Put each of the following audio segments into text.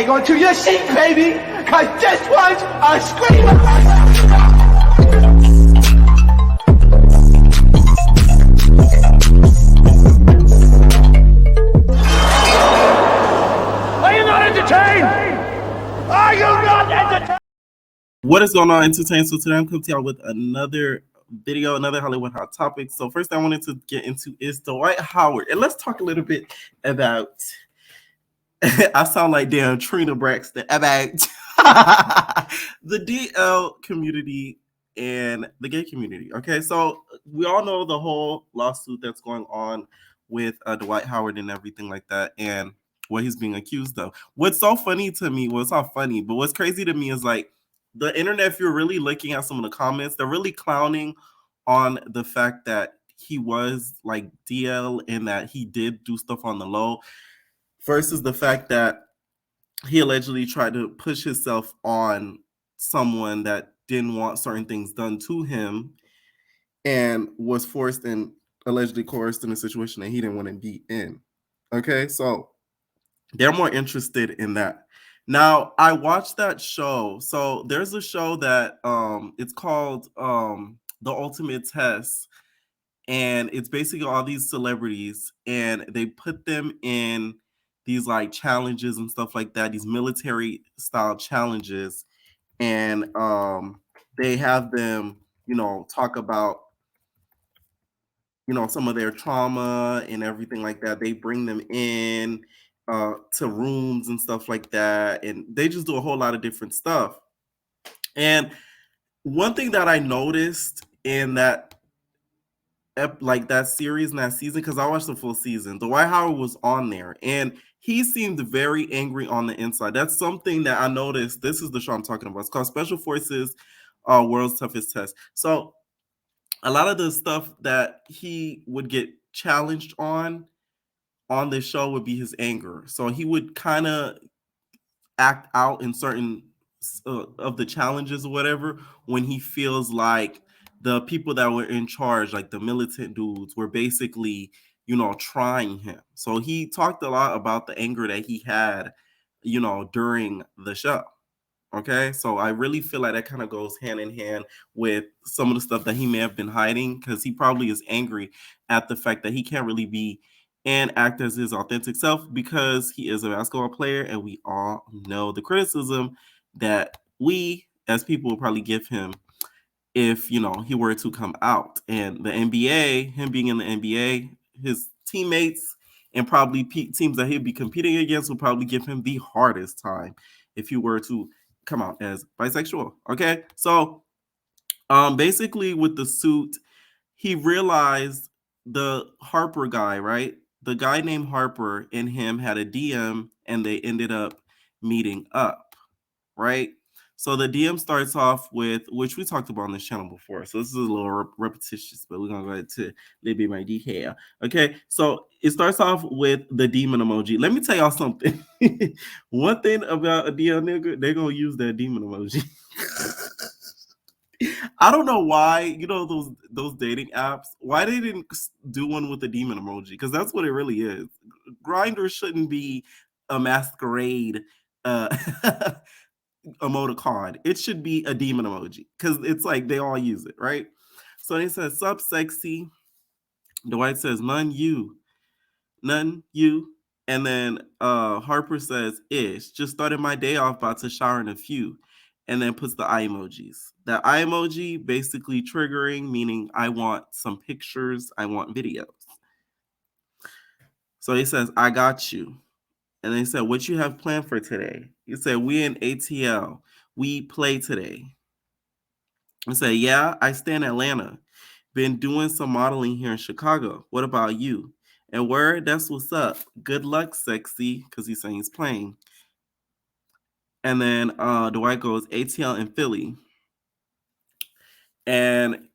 hang on to your seat, baby, because this one's a screamer. What is going on, Entertain? So today I'm coming to y'all with another video, another Hollywood hot topic. So first I wanted to get into is Dwight Howard. And let's talk a little bit about, I sound like damn Trina Braxton, about the DL community and the gay community. Okay, so we all know the whole lawsuit that's going on with Dwight Howard and everything like that, and what he's being accused of. What's so funny to me, well, it's not funny, but what's crazy to me is like, the internet, if you're really looking at some of the comments, they're really clowning on the fact that he was like DL and that he did do stuff on the low, versus the fact that he allegedly tried to push himself on someone that didn't want certain things done to him and was forced and allegedly coerced in a situation that he didn't want to be in. Okay, so they're more interested in that. Now, I watched that show. So there's a show that it's called The Ultimate Test, and it's basically all these celebrities, and they put them in these like challenges and stuff like that, these military style challenges, and they have them, talk about some of their trauma and everything like that. They bring them in to rooms and stuff like that, and they just do a whole lot of different stuff. And one thing that I noticed in that that series and that season, because I watched the full season, Dwight Howard was on there and he seemed very angry on the inside. That's something that I noticed. This is the show I'm talking about. It's called Special Forces World's Toughest Test. So a lot of the stuff that he would get challenged on this show would be his anger. So he would kind of act out in certain of the challenges or whatever when he feels like the people that were in charge, like the militant dudes, were basically, trying him. So he talked a lot about the anger that he had, during the show. Okay, so I really feel like that kind of goes hand in hand with some of the stuff that he may have been hiding, because he probably is angry at the fact that he can't really be and act as his authentic self because he is a basketball player, and we all know the criticism that we as people will probably give him if he were to come out. And the NBA, him being in the NBA, his teammates and probably teams that he'd be competing against will probably give him the hardest time if he were to come out as bisexual. Okay, so basically with the suit, he realized the Harper guy, right? The guy named Harper and him had a DM, and they ended up meeting up, right? So the DM starts off with, which we talked about on this channel before, so this is a little repetitious, but we're gonna go into a little bit more detail. Okay, so it starts off with the demon emoji. Let me tell y'all something. One thing about a DM nigga, they're gonna use that demon emoji. I don't know why, those dating apps, why they didn't do one with the demon emoji, because that's what it really is. Grindr shouldn't be a masquerade emoticon. It should be a demon emoji, because it's like they all use it, right? So they said, "Sup, sexy." Dwight says, "None you." And then Harper says, "Ish. Just started my day off, about to shower in a few." And then puts the eye emojis. That eye emoji basically triggering, meaning I want some pictures, I want videos. So he says, "I got you." And they said, "What you have planned for today?" He said, "We in ATL. We play today." I said, "Yeah, I stay in Atlanta. Been doing some modeling here in Chicago. What about you?" And word, that's what's up. Good luck, sexy, because he's saying he's playing. And then Dwight goes, "ATL in Philly." And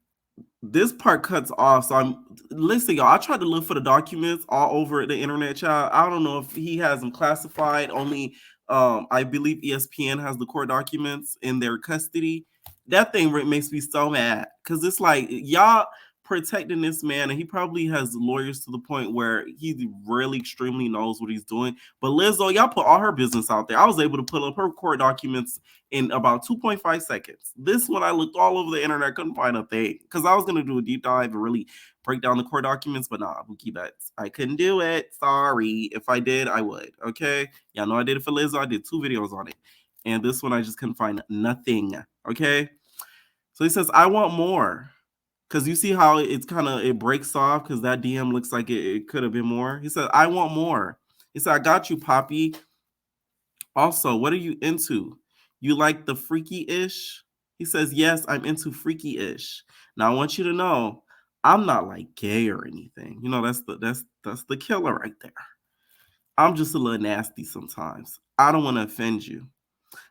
this part cuts off. So listen, y'all, I tried to look for the documents all over the internet, child. I don't know if he has them classified. Only I believe ESPN has the court documents in their custody. That thing makes me so mad, because it's like, y'all protecting this man, and he probably has lawyers to the point where he really extremely knows what he's doing. But Lizzo, y'all put all her business out there. I was able to pull up her court documents in about 2.5 seconds. This one, I looked all over the internet, couldn't find a thing, because I was going to do a deep dive and really break down the court documents, but nah, Bookie Bets, I couldn't do it. Sorry. If I did, I would. Okay. Y'all know I did it for Lizzo. I did 2 videos on it. And this one, I just couldn't find nothing. Okay. So he says, I want more. Because you see how it's kind of, it breaks off because that DM looks like it could have been more. He said, I want more. He said, I got you, Poppy. Also, what are you into? You like the freaky-ish? He says, yes, I'm into freaky-ish. Now I want you to know, I'm not like gay or anything. You know, that's the killer right there. I'm just a little nasty sometimes. I don't want to offend you.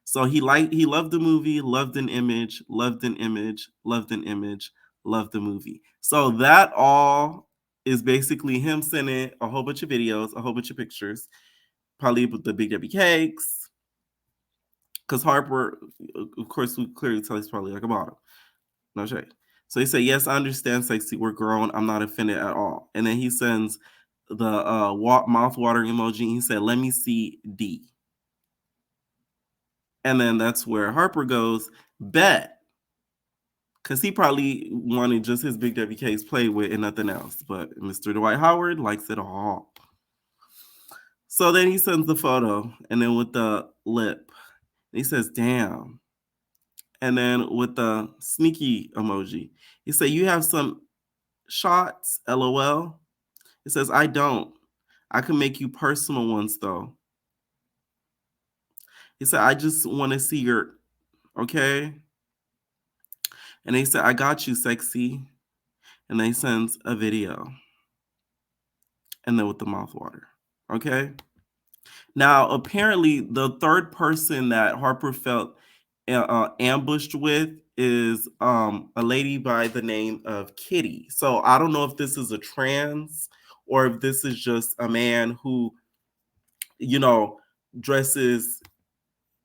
So he loved the movie, loved an image, loved an image, loved an image, loved the movie. So that all is basically him sending a whole bunch of videos, a whole bunch of pictures, probably with the Big Debbie cakes. Because Harper, of course, we clearly tell he's probably like a bottom. No shade. So he said, yes, I understand, sexy. We're grown. I'm not offended at all. And then he sends the mouth watering emoji. He said, let me see D. And then that's where Harper goes, bet. Because he probably wanted just his Big WKs played with and nothing else. But Mr. Dwight Howard likes it all. So then he sends the photo, and then with the lip, he says, damn. And then with the sneaky emoji, he said, you have some shots, LOL. It says, I don't. I can make you personal ones, though. He said, I just want to see your, okay? And they said, I got you, sexy. And they sends a video. And then with the mouthwater. Okay? Now, apparently, the third person that Harper felt ambushed with is a lady by the name of Kitty. So I don't know if this is a trans or if this is just a man who, you know, dresses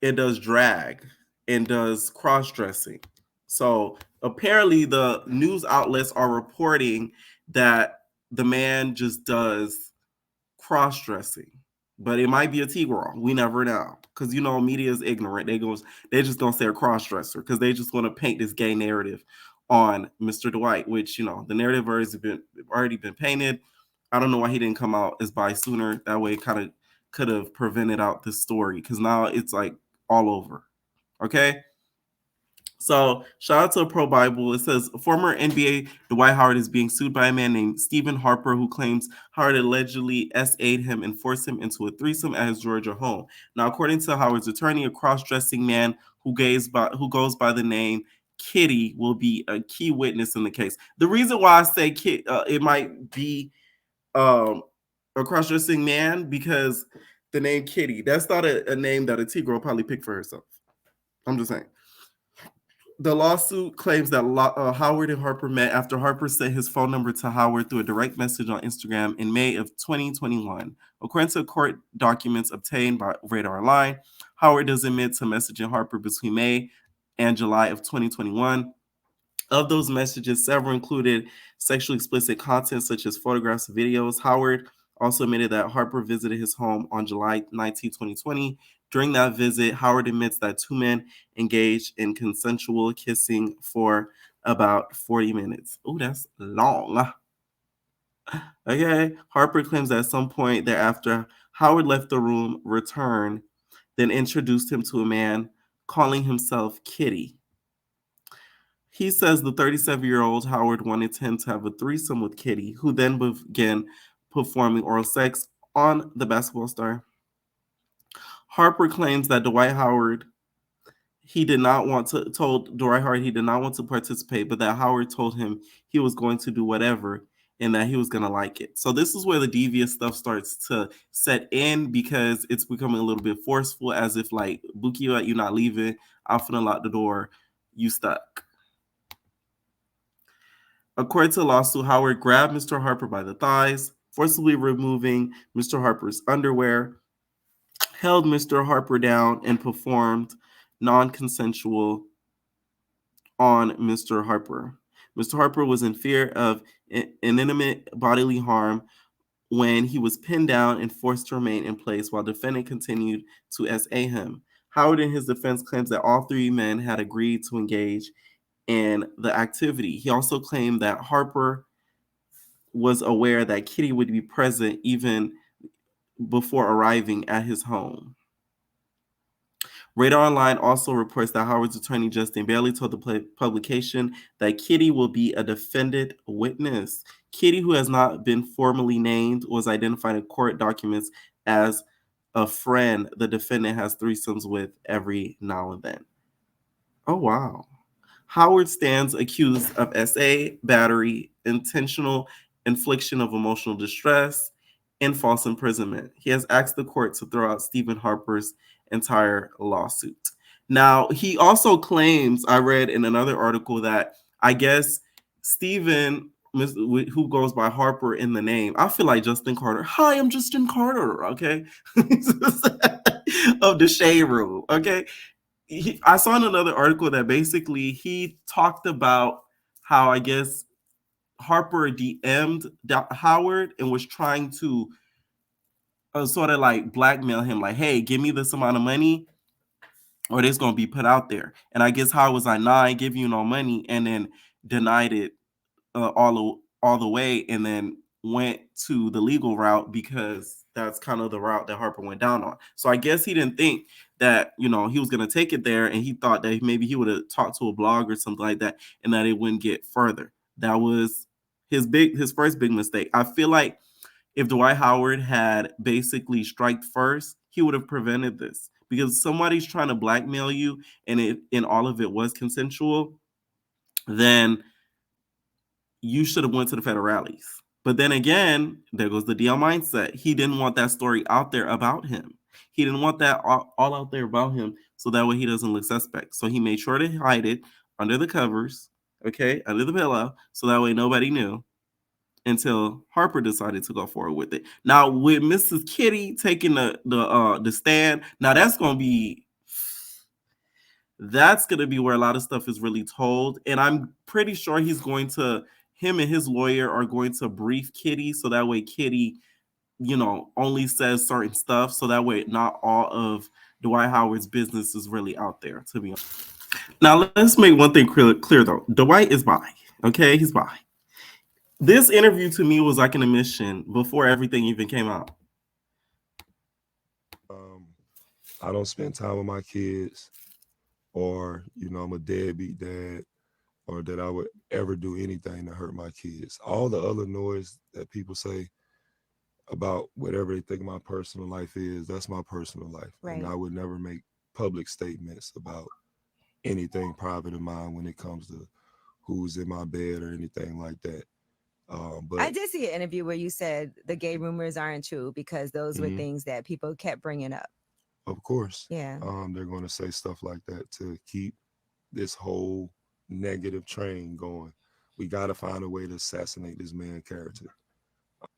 and does drag and does cross-dressing. So apparently the news outlets are reporting that the man just does cross-dressing, but it might be a T-girl. We never know, because you know media is ignorant. They just don't say a cross-dresser because they just want to paint this gay narrative on Mr. Dwight, which you know the narrative already been painted. I don't know why he didn't come out as bi sooner. That way, it kind of could have prevented out this story, because now it's like all over. Okay. So shout out to Pro Bible. It says former NBA Dwight Howard is being sued by a man named Stephen Harper, who claims Howard allegedly SA'd him and forced him into a threesome at his Georgia home. Now, according to Howard's attorney, a cross-dressing man who goes by the name Kitty will be a key witness in the case. The reason why I say it might be a cross-dressing man, because the name Kitty, that's not a name that a T-girl probably picked for herself. I'm just saying. The lawsuit claims that Howard and Harper met after Harper sent his phone number to Howard through a direct message on Instagram in May of 2021. According to court documents obtained by Radar Online, Howard does admit to messaging Harper between May and July of 2021. Of those messages, several included sexually explicit content such as photographs and videos. Howard also admitted that Harper visited his home on July 19, 2020. During that visit, Howard admits that 2 men engaged in consensual kissing for about 40 minutes. Oh, that's long. Okay. Harper claims that at some point thereafter, Howard left the room, returned, then introduced him to a man calling himself Kitty. He says the 37-year-old Howard wanted him to have a threesome with Kitty, who then began performing oral sex on the basketball star. Harper claims that Dwight Howard told Dwight Howard he did not want to participate, but that Howard told him he was going to do whatever and that he was going to like it. So this is where the devious stuff starts to set in, because it's becoming a little bit forceful, as if like, Buki, you're not leaving. I'm finna lock the door. You stuck. According to the lawsuit, Howard grabbed Mr. Harper by the thighs, forcibly removing Mr. Harper's underwear, held Mr. Harper down, and performed non-consensual on Mr. Harper. Mr. Harper was in fear of inanimate bodily harm when he was pinned down and forced to remain in place while defendant continued to SA him. Howard in his defense claims that all three men had agreed to engage in the activity. He also claimed that Harper was aware that Kitty would be present even before arriving at his home. Radar Online also reports that Howard's attorney Justin Bailey told the publication that Kitty will be a defendant witness. Kitty, who has not been formally named, was identified in court documents as a friend the defendant has threesomes with every now and then. Oh, wow. Howard stands accused of SA, battery, intentional infliction of emotional distress, and false imprisonment. He has asked the court to throw out Stephen Harper's entire lawsuit. Now, he also claims, I read in another article, that I guess Stephen, who goes by Harper in the name, I feel like Justin Carter. Hi, I'm Justin Carter, okay? Of the Shade Room, okay? I saw in another article that basically he talked about how I guess Harper DM'd Howard and was trying to sort of like blackmail him, like, hey, give me this amount of money or it's going to be put out there. And I guess Howard was like, nah, I ain't give you no money, and then denied it all the way, and then went to the legal route because that's kind of the route that Harper went down on. So I guess he didn't think that, you know, he was going to take it there, and he thought that maybe he would have talked to a blog or something like that and that it wouldn't get further. That was his first big mistake. I feel like if Dwight Howard had basically striked first, he would have prevented this, because somebody's trying to blackmail you and all of it was consensual, then you should have went to the federales. But then again, there goes the DL mindset. He didn't want that story out there about him. He didn't want that all out there about him, so that way he doesn't look suspect. So he made sure to hide it under the covers, okay, under the pillow, so that way nobody knew until Harper decided to go forward with it. Now with Mrs. Kitty taking the stand, now that's gonna be where a lot of stuff is really told. And I'm pretty sure him and his lawyer are going to brief Kitty, so that way Kitty, you know, only says certain stuff, so that way not all of Dwight Howard's business is really out there, to be honest. Now let's make one thing clear though. Dwight is bi. Okay, he's bi. This interview to me was like an admission before everything even came out. I don't spend time with my kids, or, you know, I'm a deadbeat dad, or that I would ever do anything to hurt my kids. All the other noise that people say about whatever they think my personal life is, that's my personal life. Right. And I would never make public statements about anything private of mine when it comes to who's in my bed or anything like that. But I did see an interview where you said the gay rumors aren't true because those were things that people kept bringing up. Of course, Yeah. they're going to say stuff like that to keep this whole negative train going. We got to find a way to assassinate this man's character.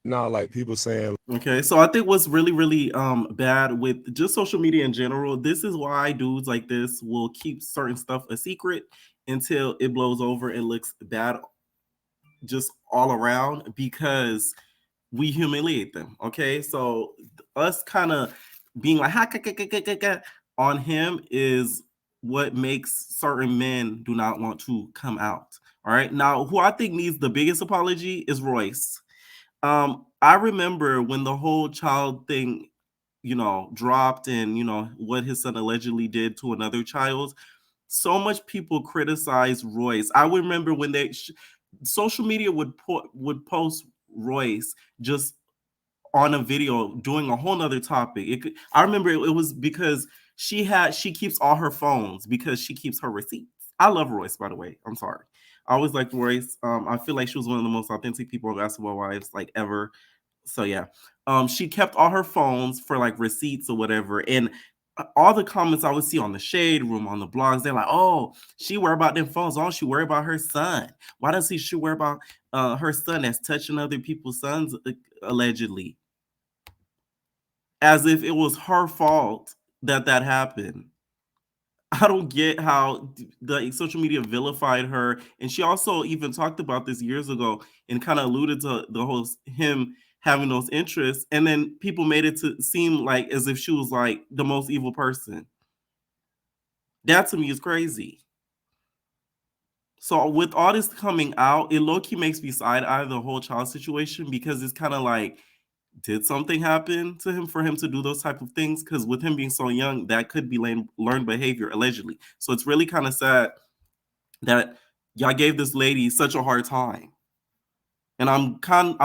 Now, like people saying, okay, so I think what's really, really bad with just social media in general, this is why dudes like this will keep certain stuff a secret until it blows over and looks bad just all around, because we humiliate them. Okay, so us kind of being like on him is what makes certain men do not want to come out. All right, now who I think needs the biggest apology is Royce. I remember when the whole child thing, you know, dropped, and you know what his son allegedly did to another child. So much people criticize Royce. I remember when social media would post Royce just on a video doing a whole nother topic. I remember it was because she keeps all her phones because she keeps her receipts. I love Royce, by the way. I'm sorry. I always liked Royce. I feel like she was one of the most authentic people on Basketball Wives like ever. So yeah, she kept all her phones for like receipts or whatever, and all the comments I would see on the Shade Room, on the blogs, they're like, "Oh, she worry about them phones. Oh, she worry about her son. Why does she worry about her son that's touching other people's sons allegedly?" As if it was her fault that happened. I don't get how the social media vilified her, and she also even talked about this years ago and kind of alluded to the whole him having those interests, and then people made it to seem like as if she was like the most evil person. That to me is crazy. So with all this coming out, it low key makes me side eye the whole child situation because it's kind of like, did something happen to him for him to do those type of things? Because with him being so young, that could be learned behavior allegedly. So it's really kind of sad that y'all gave this lady such a hard time. And I'm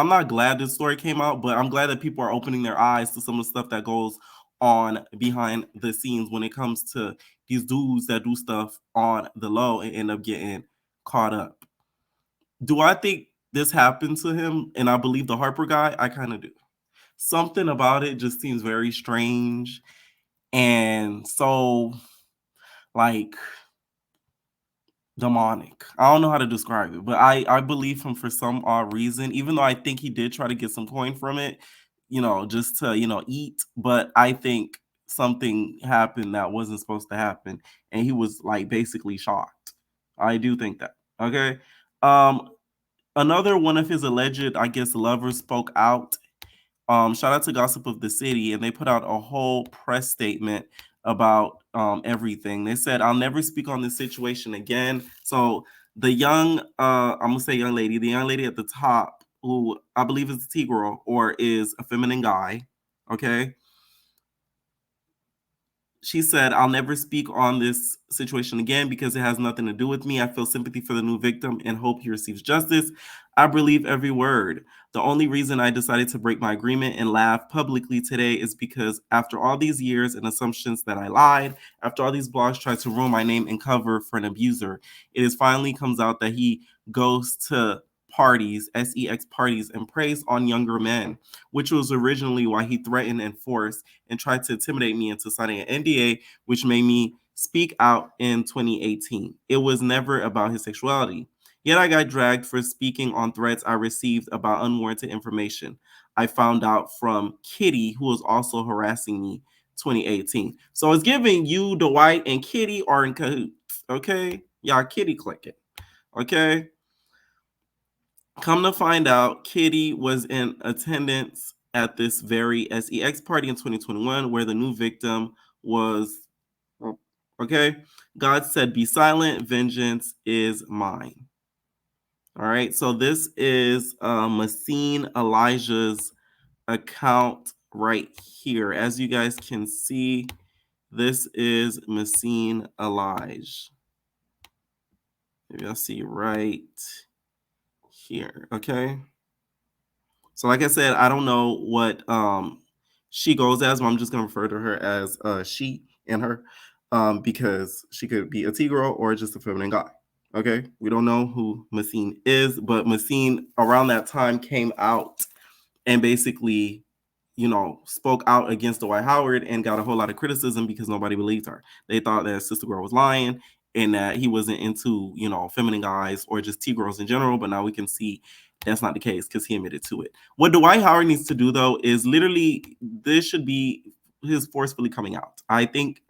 not glad this story came out, but I'm glad that people are opening their eyes to some of the stuff that goes on behind the scenes when it comes to these dudes that do stuff on the low and end up getting caught up. Do I think this happened to him? And I believe the Harper guy, I kind of do. Something about it just seems very strange. And so, like, demonic. I don't know how to describe it, but I believe him for some odd reason, even though I think he did try to get some coin from it, just to, eat. But I think something happened that wasn't supposed to happen. And he was like basically shocked. I do think that. Okay. Um, Another one of his alleged, I guess, lovers spoke out. Shout out to Gossip of the City, and they put out a whole press statement about everything. They said, "I'll never speak on this situation again." So the young, I'm gonna say young lady, the young lady at the top, who I believe is a T girl or is a feminine guy, okay? She said, "I'll never speak on this situation again because it has nothing to do with me. I feel sympathy for the new victim and hope he receives justice. I believe every word. The only reason I decided to break my agreement and laugh publicly today is because after all these years and assumptions that I lied, after all these blogs tried to ruin my name and cover for an abuser, it is finally comes out that he goes to parties, sex parties, and preys on younger men, which was originally why he threatened and forced and tried to intimidate me into signing an NDA, which made me speak out in 2018. It was never about his sexuality. Yet I got dragged for speaking on threats I received about unwarranted information I found out from Kitty, who was also harassing me 2018. So it's giving you, Dwight, and Kitty are in cahoots, okay? Y'all Kitty clicking, okay? Come to find out, Kitty was in attendance at this very sex party in 2021 where the new victim was. Okay. God said, "Be silent, vengeance is mine." All right. So this is Massine Elijah's account right here. As you guys can see, this is Massine Elijah. Maybe I'll see right here. Okay. So like I said, I don't know what she goes as, but I'm just gonna refer to her as she and her because she could be a T girl or just a feminine guy. Okay, we don't know who Massine is, but Massine around that time came out and basically, spoke out against Dwight Howard and got a whole lot of criticism because nobody believed her. They thought that Sister Girl was lying and that he wasn't into, feminine guys or just T girls in general. But now we can see that's not the case because he admitted to it. What Dwight Howard needs to do, though, is literally this should be his forcefully coming out. I think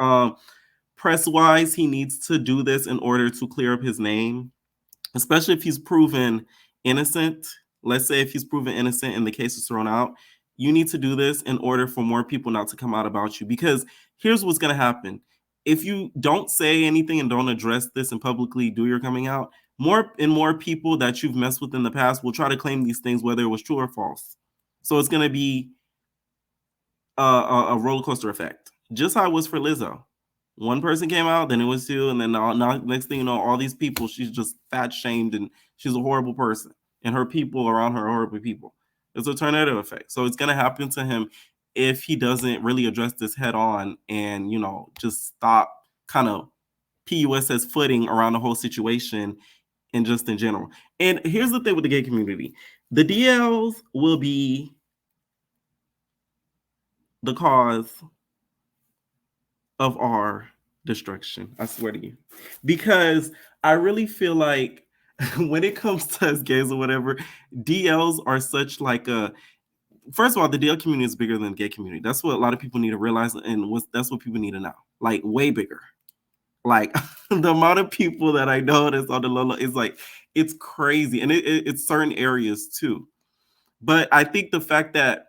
press wise, he needs to do this in order to clear up his name, especially if he's proven innocent. Let's say if he's proven innocent and the case is thrown out, you need to do this in order for more people not to come out about you. Because here's what's going to happen. If you don't say anything and don't address this and publicly do your coming out, more and more people that you've messed with in the past will try to claim these things, whether it was true or false. So it's going to be a roller coaster effect, just how it was for Lizzo. One person came out, then it was two, and then now next thing you know, all these people, she's just fat shamed and she's a horrible person, and her people around her are horrible people. It's a tornado effect. So it's gonna happen to him if he doesn't really address this head on and just stop kind of PUSS footing around the whole situation and just in general. And here's the thing with the gay community: the DLs will be the cause of our destruction. I swear to you. Because I really feel like when it comes to us gays or whatever, DLs are such like a first of all, the DL community is bigger than the gay community. That's what a lot of people need to realize, and that's what people need to know. Like way bigger. Like the amount of people that I notice on the Lolo is like, it's crazy. And it's certain areas too. But I think the fact that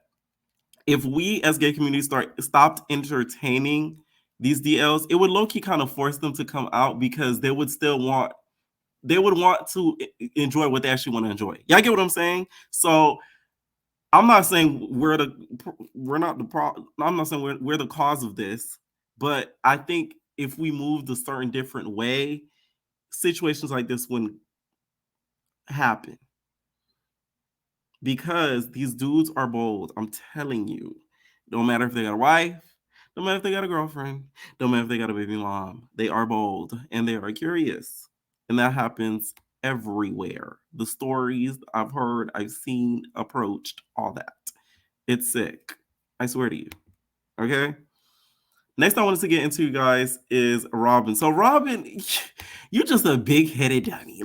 if we as gay community stopped entertaining these DLs, it would low-key kind of force them to come out, because they would want to enjoy what they actually want to enjoy. Y'all get what I'm saying? So I'm not saying we're the cause of this, but I think if we moved a certain different way, situations like this wouldn't happen. Because these dudes are bold. I'm telling you. No matter if they got a wife, no matter if they got a girlfriend, no matter if they got a baby mom, they are bold and they are curious. And that happens everywhere. The stories I've heard, I've seen, approached, all that. It's sick. I swear to you. Okay? Next I wanted to get into, you guys, is Robin. So Robin, you're just a big-headed dummy.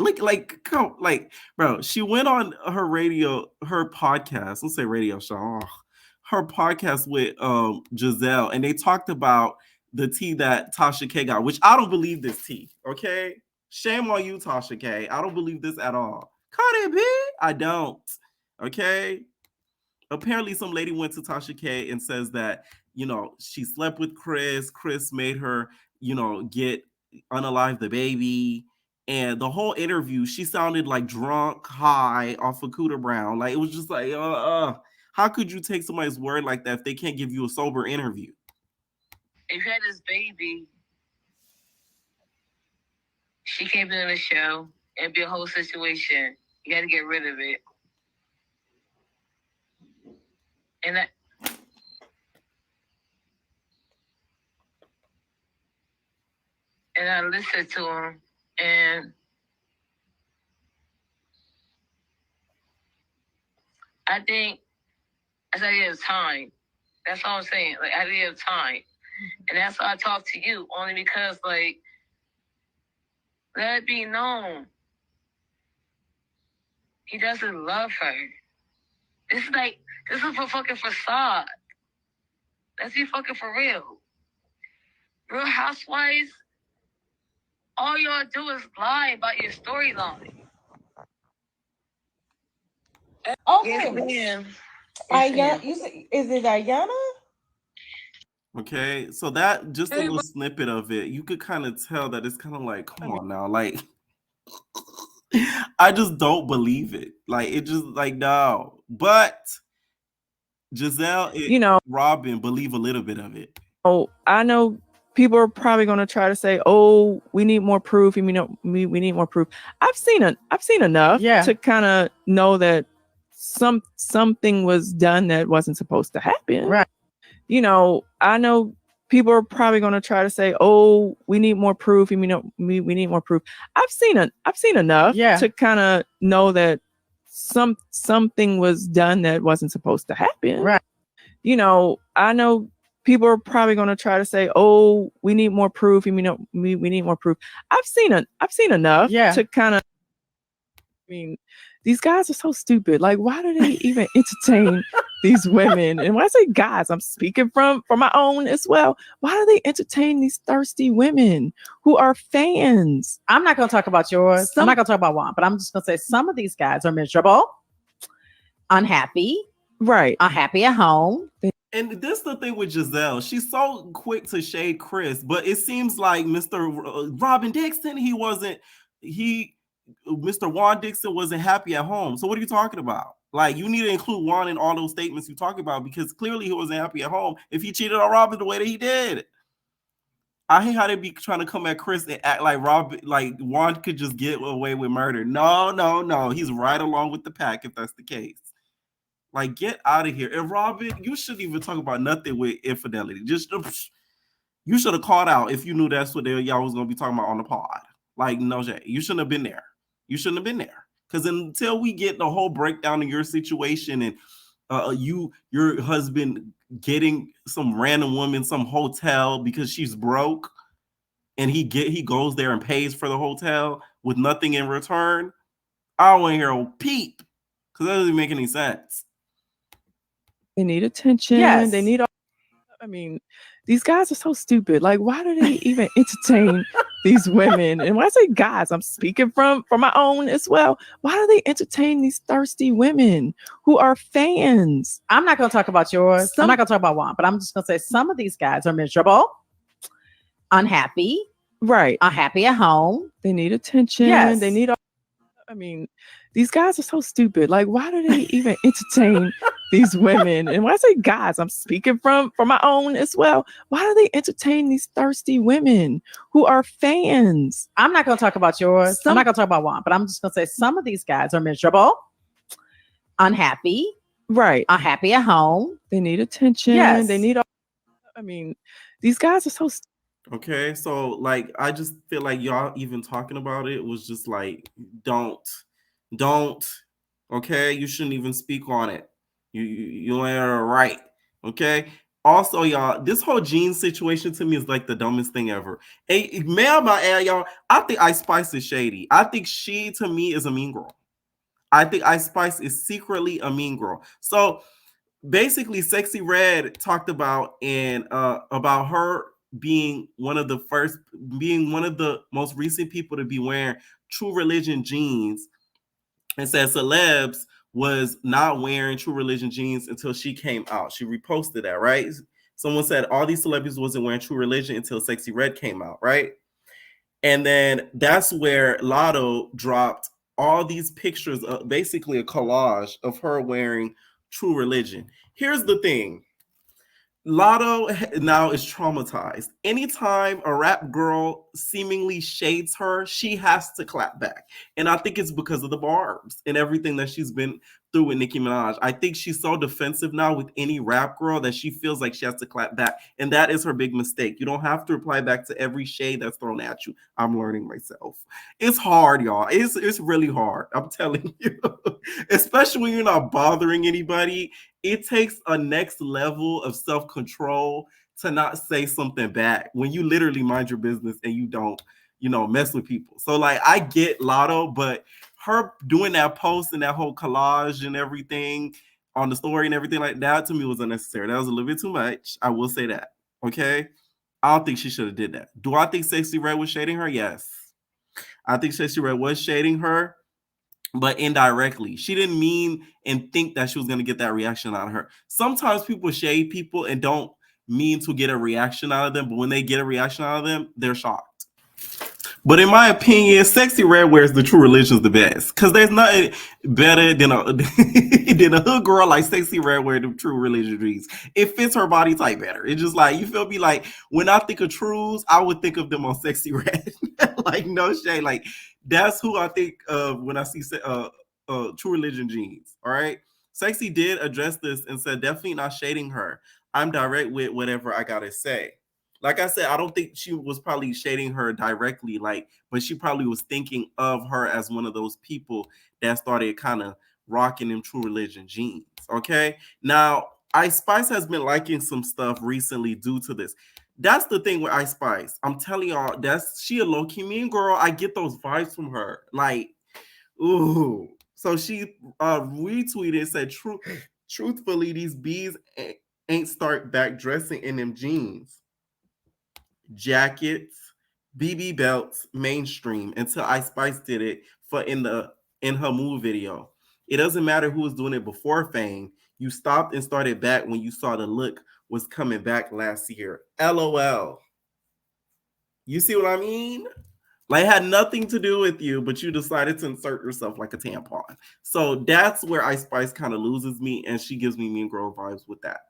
Bro, she went on her podcast, let's say radio show, her podcast with Giselle, and they talked about the tea that Tasha K got, which I don't believe this tea, okay? Shame on you, Tasha K. I don't believe this at all. Cardi B, I don't, okay? Apparently some lady went to Tasha K and says that, she slept with Chris. Chris made her, get unalive the baby. And the whole interview, she sounded like drunk, high off of Cooter Brown. Like, it was just like, how could you take somebody's word like that if they can't give you a sober interview? If you had this baby, she came in the show and be a whole situation. You got to get rid of it. And I listened to him, and I think I said, "I have time." That's all I'm saying. Like, I didn't have time, and that's why I talk to you, only because, like, let it be known he doesn't love her. This is a fucking facade. Let's be fucking for real. Real Housewives, all y'all do is lie about your storyline. Okay. Yes, You said, is it Ayana? Okay, so that, just a little snippet of it, you could kind of tell that it's kind of like, come on now, like, I just don't believe it. Like, it just, like, no. But Giselle and Robin believe a little bit of it. Oh, I know people are probably going to try to say, "Oh, we need more proof." We need more proof. I've seen enough to kind of know that something was done that wasn't supposed to happen. Right. I know people are probably going to try to say, "Oh, we need more proof." We need more proof. I've seen enough to kind of know that something was done that wasn't supposed to happen. Right. I know people are probably going to try to say, "Oh, we need more proof." We need more proof. I've seen enough to kind of. I mean, these guys are so stupid. Like, why do they even entertain these women? And when I say guys, I'm speaking from my own as well. Why do they entertain these thirsty women who are fans? I'm not going to talk about yours. I'm not going to talk about one, but I'm just going to say some of these guys are miserable, unhappy, unhappy at home. And this is the thing with Giselle. She's so quick to shade Chris, but it seems like Mr. Robin Dixon, Mr. Juan Dixon wasn't happy at home. So what are you talking about? Like, you need to include Juan in all those statements you talk about, because clearly he wasn't happy at home if he cheated on Robin the way that he did. I hate how they be trying to come at Chris and act like Juan could just get away with murder. No. He's right along with the pack if that's the case. Like, get out of here. And Robin, you shouldn't even talk about nothing with infidelity. Just, you should have called out if you knew that's what y'all was going to be talking about on the pod. Like, no, Jay, you shouldn't have been there. Because until we get the whole breakdown of your situation and your husband getting some random woman some hotel because she's broke, and he goes there and pays for the hotel with nothing in return, I don't want to hear a peep, because that doesn't make any sense. They need attention. Yes. They need these guys are so stupid. Like, why do they even entertain these women, and when I say guys, I'm speaking from my own as well. Why do they entertain these thirsty women who are fans? I'm not going to talk about yours. I'm not going to talk about Juan, but I'm just going to say some of these guys are miserable, unhappy, unhappy at home. They need attention. Yes. They need. I mean, these guys are so stupid. Like, why do they even entertain these women? And when I say guys, I'm speaking from my own as well. Why do they entertain these thirsty women who are fans? I'm not going to talk about yours. I'm not going to talk about Juan, but I'm just going to say some of these guys are miserable, unhappy, unhappy at home. They need attention. Yes. They need. I mean, these guys are so stupid. Okay, so like I just feel like y'all even talking about it was just like don't. Okay, you shouldn't even speak on it. You ain't right. Okay. Also, y'all, this whole Jean situation to me is like the dumbest thing ever. Hey, may I might add, y'all, I think Ice Spice is shady. I think she to me is a mean girl. I think Ice Spice is secretly a mean girl. So basically, Sexy Red talked about about her being one of the most recent people to be wearing True Religion jeans, and said celebs was not wearing True Religion jeans until she came out. She reposted that, right? Someone said all these celebrities wasn't wearing True Religion until Sexy Red came out, right? And then that's where Latto dropped all these pictures, basically a collage of her wearing True Religion. Here's the thing. Latto now is traumatized. Anytime a rap girl seemingly shades her, she has to clap back. And I think it's because of the barbs and everything that she's been through with Nicki Minaj. I think she's so defensive now with any rap girl that she feels like she has to clap back. And that is her big mistake. You don't have to reply back to every shade that's thrown at you. I'm learning myself. It's hard, y'all. It's really hard. I'm telling you. Especially when you're not bothering anybody. It takes a next level of self-control to not say something back when you literally mind your business and you don't, mess with people. So like I get Latto, but her doing that post and that whole collage and everything on the story and everything like that to me was unnecessary. That was a little bit too much. I will say that. Okay. I don't think she should have did that. Do I think Sexy Red was shading her? Yes. I think Sexy Red was shading her, but indirectly. She didn't mean and think that she was going to get that reaction out of her. Sometimes people shade people and don't mean to get a reaction out of them, but when they get a reaction out of them, they're shocked. But in my opinion, Sexy Red wears the True Religion's the best, because there's nothing better than a hood girl like Sexy Red wearing the True Religion jeans. It fits her body type better. It's just like, you feel me? Like when I think of Trues, I would think of them on Sexy Red. Like no shade. Like that's who I think of when I see True Religion jeans. All right. Sexy did address this and said, definitely not shading her. I'm direct with whatever I gotta say. Like I said, I don't think she was probably shading her directly, but she probably was thinking of her as one of those people that started kind of rocking them True Religion jeans. Okay. Now, Ice Spice has been liking some stuff recently due to this. That's the thing with Ice Spice. I'm telling y'all, she a low-key mean girl. I get those vibes from her. Like, ooh. So she retweeted and said, truthfully, these bees ain't start back dressing in them jeans. Jackets, BB belts, mainstream until Ice Spice did it in her Move video. It doesn't matter who was doing it before fame. You stopped and started back when you saw the look was coming back last year. LOL. You see what I mean? Like, it had nothing to do with you, but you decided to insert yourself like a tampon. So that's where Ice Spice kind of loses me, and she gives me Mean Girl vibes with that.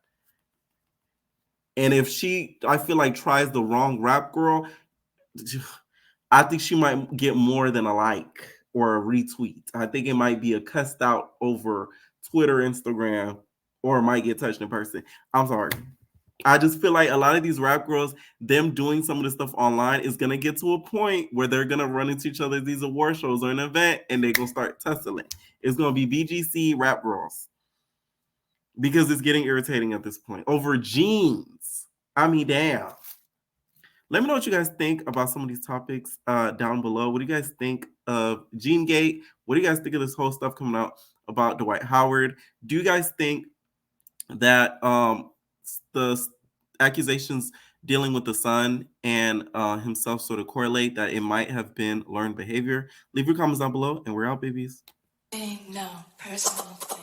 And if she, I feel like, tries the wrong rap girl, I think she might get more than a like or a retweet. I think it might be a cussed out over Twitter, Instagram, or might get touched in person. I'm sorry. I just feel like a lot of these rap girls, them doing some of this stuff online is going to get to a point where they're going to run into each other at these award shows or an event and they're going to start tussling. It's going to be BGC rap girls. Because it's getting irritating at this point. Over jeans. I mean, damn. Let me know what you guys think about some of these topics down below. What do you guys think of Jean Gate? What do you guys think of this whole stuff coming out about Dwight Howard? Do you guys think that the accusations dealing with the son and himself sort of correlate that it might have been learned behavior? Leave your comments down below, and we're out, babies. No personal thing.